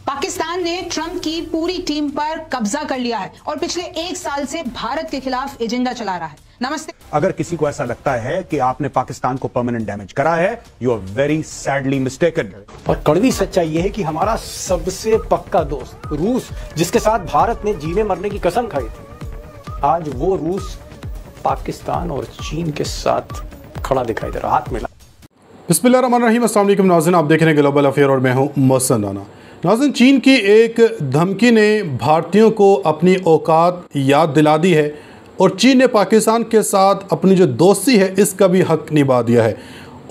पाकिस्तान ने ट्रंप की पूरी टीम पर कब्जा कर लिया है और पिछले 1 साल से भारत के खिलाफ एजेंडा चला रहा है। नमस्ते। अगर किसी को ऐसा लगता है कि आपने पाकिस्तान को परमानेंट डैमेज करा है, you are very sadly mistaken. और कड़वी सच्चाई यह है कि हमारा सबसे पक्का दोस्त रूस, जिसके साथ भारत ने जीने मरने की कसम खाई थी, आज वो रूस पाकिस्तान और चीन के साथ खड़ा दिखाई दे रहा, हाथ मिला। बिस्मिल्लाहिर्रहमानिर्रहीम, अस्सलाम वालेकुम नाज़रीन, आप देख रहे हैं ग्लोबल अफेयर और मैं हूं मोहसिन राना। नाज़रीन, चीन की एक धमकी ने भारतीयों को अपनी औकात याद दिला दी है और चीन ने पाकिस्तान के साथ अपनी जो दोस्ती है इसका भी हक निभा दिया है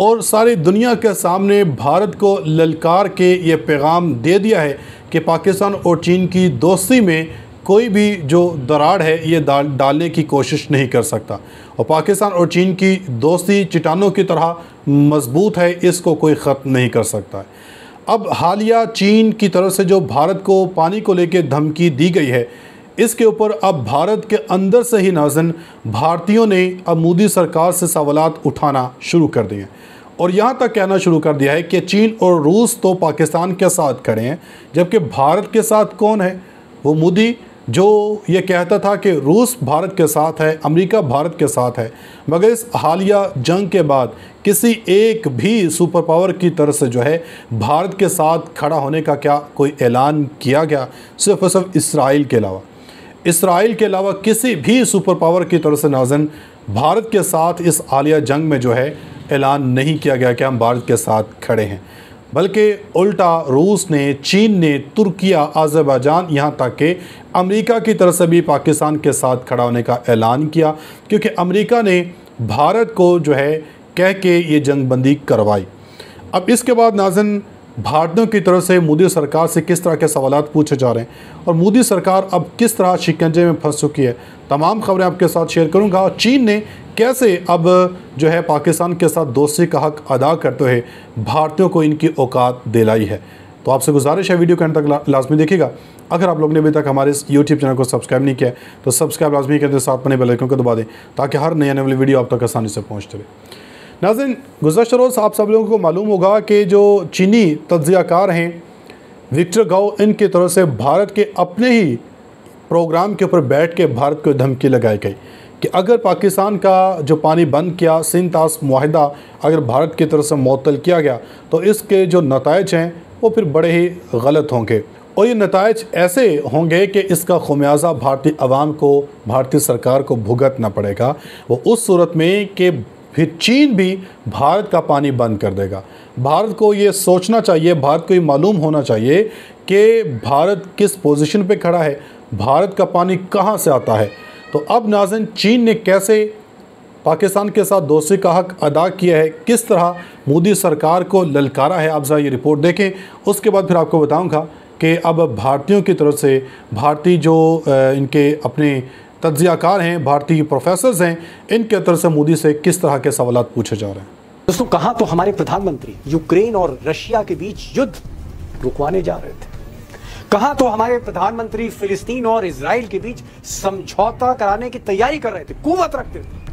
और सारी दुनिया के सामने भारत को ललकार के ये पैगाम दे दिया है कि पाकिस्तान और चीन की दोस्ती में कोई भी जो दरार है ये डालने की कोशिश नहीं कर सकता और पाकिस्तान और चीन की दोस्ती चट्टानों की तरह मजबूत है, इसको कोई ख़त्म नहीं कर सकता है। अब हालिया चीन की तरफ से जो भारत को पानी को लेकर धमकी दी गई है, इसके ऊपर अब भारत के अंदर से ही नाज़रीन भारतीयों ने अब मोदी सरकार से सवालात उठाना शुरू कर दिए हैं और यहाँ तक कहना शुरू कर दिया है कि चीन और रूस तो पाकिस्तान के साथ खड़े हैं, जबकि भारत के साथ कौन है? वो मोदी जो ये कहता था कि रूस भारत के साथ है, अमेरिका भारत के साथ है, मगर इस हालिया जंग के बाद किसी एक भी सुपर पावर की तरफ से जो है भारत के साथ खड़ा होने का क्या कोई ऐलान किया गया? सिर्फ और सिर्फ इसराइल के अलावा किसी भी सुपर पावर की तरफ से नाज़रीन भारत के साथ इस हालिया जंग में जो है ऐलान नहीं किया गया कि हम भारत के साथ खड़े हैं, बल्कि उल्टा रूस ने, चीन ने, तुर्किया, अज़रबैजान, यहाँ तक कि अमेरिका की तरफ से भी पाकिस्तान के साथ खड़ा होने का ऐलान किया, क्योंकि अमेरिका ने भारत को जो है कह के ये जंगबंदी करवाई। अब इसके बाद नाज़रीन भारतीयों की तरफ से मोदी सरकार से किस तरह के सवालात पूछे जा रहे हैं और मोदी सरकार अब किस तरह शिकंजे में फंस चुकी है, तमाम खबरें आपके साथ शेयर करूँगा। चीन ने कैसे अब जो है पाकिस्तान के साथ दोस्ती का हक अदा करते हुए भारतीयों को इनकी औकात दिलाई है। तो आपसे गुजारिश है वीडियो के अंत तक लाजमी देखिएगा। अगर आप लोग ने अभी तक हमारे इस यूट्यूब चैनल को सब्सक्राइब नहीं किया तो सब्सक्राइब लाजमी कर दें, साथ बने बेल आइकन को दबा दें ताकि हर नई आने वाली वीडियो आप तक आसानी से पहुँचते रहे। नाज़रीन, गुज़श्ता रोज़ आप सब लोगों को मालूम होगा कि जो चीनी तज्ज़ियाकार हैं विक्टर गाओ, इनकी तरफ से भारत के अपने ही प्रोग्राम के ऊपर बैठ के भारत को धमकी लगाई गई कि अगर पाकिस्तान का जो पानी बंद किया, सिंतास मुआहिदा अगर भारत की तरफ से मुअत्तल किया गया तो इसके जो नताइज हैं वो फिर बड़े ही गलत होंगे और ये नताइज ऐसे होंगे कि इसका खुमियाजा भारतीय अवाम को, भारतीय सरकार को भुगतना पड़ेगा। वो उस सूरत में कि फिर चीन भी भारत का पानी बंद कर देगा। भारत को ये सोचना चाहिए, भारत को ये मालूम होना चाहिए कि भारत किस पोजीशन पे खड़ा है, भारत का पानी कहाँ से आता है। तो अब नाज़रीन चीन ने कैसे पाकिस्तान के साथ दोस्ती का हक अदा किया है, किस तरह मोदी सरकार को ललकारा है, आप ज़रा ये रिपोर्ट देखें। उसके बाद फिर आपको बताऊँगा कि अब भारतीयों की तरफ से भारतीय जो इनके अपने तज्ज़ियाकार हैं, भारतीय प्रोफेसर्स हैं, इनके तरफ से मोदी से किस तरह के सवालात पूछे जा रहे हैं। दोस्तों, कहाँ तो हमारे प्रधानमंत्री यूक्रेन और रशिया के बीच युद्ध रुकवाने जा रहे थे, कहाँ तो हमारे प्रधानमंत्री फिलिस्तीन और इजराइल के बीच समझौता कराने की तैयारी कर रहे थे, कुव्वत रखते थे,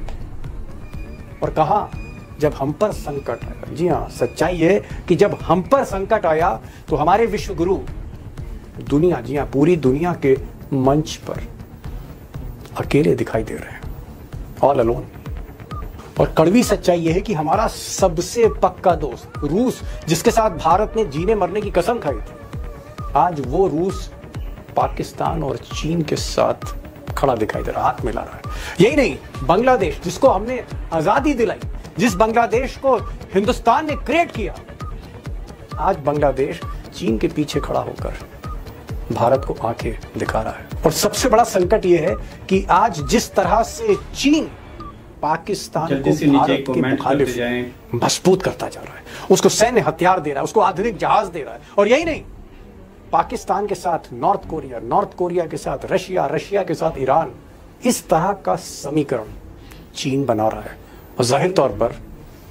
और कहाँ जब हम पर संकट आया। जी हाँ, सच्चाई है कि जब हम पर संकट आया तो हमारे विश्व गुरु दुनिया, जी हाँ पूरी दुनिया के मंच पर अकेले दिखाई दे रहे हैं, ऑल अलोन। और कड़वी सच्चाई यह है कि हमारा सबसे पक्का दोस्त रूस, जिसके साथ भारत ने जीने मरने की कसम खाई थी, आज वो रूस पाकिस्तान और चीन के साथ खड़ा दिखाई दे रहा, हाथ मिला रहा है। यही नहीं, बांग्लादेश, जिसको हमने आजादी दिलाई, जिस बांग्लादेश को हिंदुस्तान ने क्रिएट किया, आज बांग्लादेश चीन के पीछे खड़ा होकर भारत को आंखें दिखा रहा है। और सबसे बड़ा संकट यह है कि आज जिस तरह से चीन पाकिस्तान को भारत के मुखालिफ मजबूत करता जा रहा है, उसको सैन्य हथियार दे रहा है, उसको आधुनिक जहाज दे रहा है, और यही नहीं, पाकिस्तान के साथ नॉर्थ कोरिया, नॉर्थ कोरिया के साथ रशिया, रशिया के साथ ईरान, इस तरह का समीकरण चीन बना रहा है और जाहिर तौर पर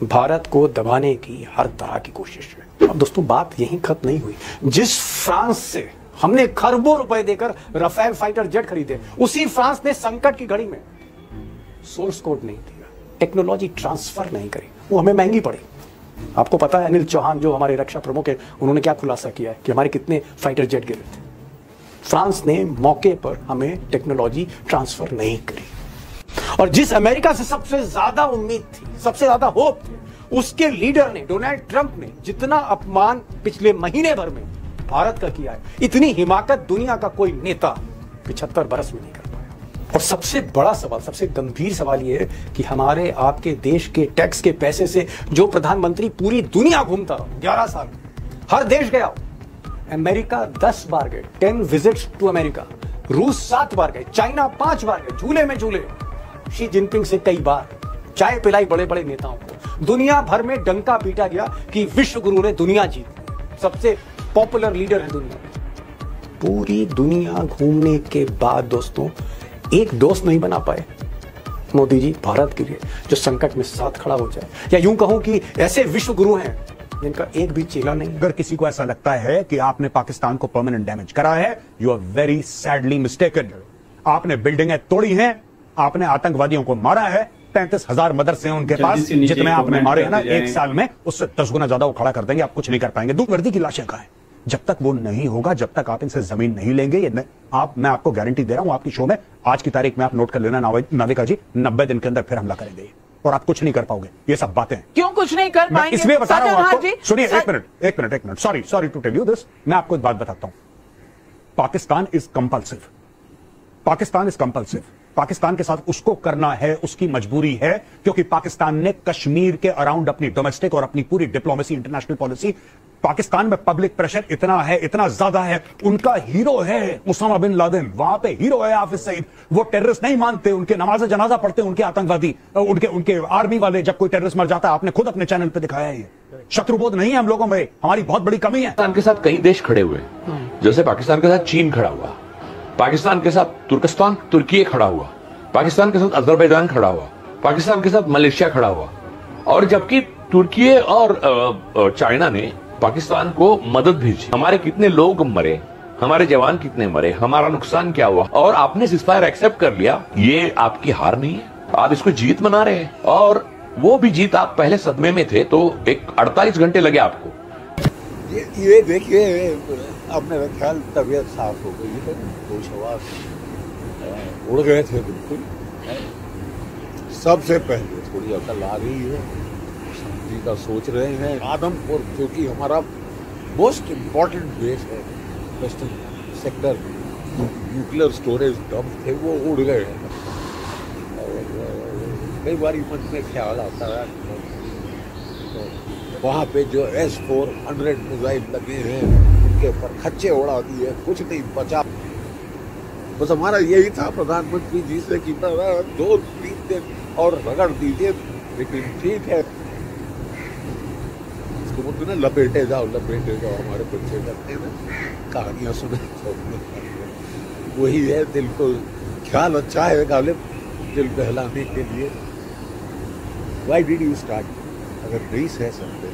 भारत को दबाने की हर तरह की कोशिश है। अब दोस्तों, बात यहीं खत्म नहीं हुई। जिस फ्रांस से हमने खरबों रुपए देकर राफेल फाइटर जेट खरीदे, उसी फ्रांस ने संकट की घड़ी में सोर्स कोड नहीं दिया, टेक्नोलॉजी ट्रांसफर नहीं करी, वो हमें महंगी पड़ी। आपको पता है अनिल चौहान जो हमारे रक्षा प्रमुख है, उन्होंने क्या खुलासा किया है कि हमारे कितने फाइटर जेट गिरे थे। फ्रांस ने मौके पर हमें टेक्नोलॉजी ट्रांसफर नहीं करी, और जिस अमेरिका से सबसे ज्यादा उम्मीद थी, सबसे ज्यादा होप थी, उसके लीडर ने, डोनाल्ड ट्रंप ने जितना अपमान पिछले महीने भर में भारत का किया है, इतनी हिमाकत दुनिया का कोई नेता 75 बरस में नहीं कर पाया। और सबसे बड़ा सवाल, सबसे गंभीर सवाल यह है कि हमारे आपके देश के टैक्स के पैसे से जो प्रधानमंत्री पूरी दुनिया घूमता रहा 11 साल, हर देश गया, अमेरिका 10 बार गए, 10 विजिट्स टू अमेरिका, रूस 7 बार गए, चाइना 5 बार गए, झूले में झूले, शी जिनपिंग से कई बार चाय पिलाई बड़े बड़े नेताओं को, दुनिया भर में डंका पीटा गया कि विश्व गुरु ने दुनिया जीती, सबसे पॉपुलर लीडर है दुनिया में। पूरी दुनिया घूमने के बाद दोस्तों एक दोस्त नहीं बना पाए मोदी जी भारत के लिए जो संकट में साथ खड़ा हो जाए, या यूं कहूं कि ऐसे विश्व गुरु हैं जिनका एक भी चेला नहीं। अगर किसी को ऐसा लगता है कि आपने पाकिस्तान को परमानेंट डैमेज करा है, you are very sadly mistaken. आपने बिल्डिंगें तोड़ी हैं, आपने आतंकवादियों को मारा है, 33,000 मदरसे हैं उनके पास, जितने आपने मारे हैं ना एक साल में, उससे 10 गुना ज्यादा वो खड़ा कर देंगे, आप कुछ नहीं कर पाएंगे। दूर वर्दी की लाशें कहां है? जब तक वो नहीं होगा, जब तक आप इनसे जमीन नहीं लेंगे, मैं आपको गारंटी दे रहा हूं, आपकी शो में आज की तारीख में आप नोट कर लेना नाविका जी, 90 दिन के अंदर फिर हमला करेंगे और आप कुछ नहीं कर पाओगे। ये सब बातें क्यों कुछ नहीं कर पाएंगे? इसलिए बता रहा हूं आपको, सुनिए एक minute, sorry to tell you this, मैं आपको एक बात बताता हूं। पाकिस्तान इज कंपल्सिव, पाकिस्तान के साथ उसको करना है, उसकी मजबूरी है, क्योंकि पाकिस्तान ने कश्मीर के अराउंड अपनी डोमेस्टिक और अपनी पूरी डिप्लोमेसी, इंटरनेशनल पॉलिसी, पाकिस्तान में पब्लिक प्रेशर इतना है, इतना ज्यादा है। उनका हीरो है उसामा बिन लादेन, वहां पे हीरो है हाफिज सईद। वो टेररिस्ट नहीं मानते, उनके नमाज जनाजा पढ़ते उनके आतंकवादी, उनके आर्मी वाले। जब कोई टेररिस्ट मर जाता है, आपने खुद अपने चैनल पे दिखाया है, ये शत्रुबोध नहीं है हम लोगों में, हमारी बहुत बड़ी कमी है। पाकिस्तान के साथ कई देश खड़े हुए, जैसे पाकिस्तान के साथ चीन खड़ा हुआ, पाकिस्तान के साथ तुर्किस्तान तुर्की खड़ा हुआ, पाकिस्तान के साथ अजरबैजान खड़ा हुआ, पाकिस्तान के साथ मलेशिया खड़ा हुआ। और जबकि तुर्की और चाइना ने पाकिस्तान को मदद भेजी। हमारे कितने लोग मरे, हमारे जवान कितने मरे, हमारा नुकसान क्या हुआ, और आपने सिजफायर एक्सेप्ट कर लिया। ये आपकी हार नहीं है, आप इसको जीत मना रहे हैं। और वो भी जीत, आप पहले सदमे में थे तो एक 48 घंटे लगे आपको। ये देखिए, अब मेरा ख्याल तबीयत साफ हो गई है, होश हवास उड़ गए थे बिल्कुल। सबसे पहले थोड़ी अकल आ रही है, शांति का सोच रहे हैं। आदमपुर क्योंकि हमारा मोस्ट इम्पोर्टेंट बेस है, western sector, nuclear storage dub थे, वो उड़ गए हैं। कई बार मन में ख्याल आता है वहाँ पे जो S-400 मिसाइल लगे हैं उनके ऊपर खच्चे उड़ा दिए, कुछ नहीं बचा। बस हमारा यही था प्रधानमंत्री जी से कि 2-3 दिन और रगड़ दीजिए, लेकिन ठीक है, इसको बोलते ना लपेटे जाओ हमारे बच्चे करते हैं ना, कहानियां सुने वही है। दिल को ख्याल अच्छा है गालिब, दिल बहलाने के लिए। Why did you start? अगर नहीं सह सकते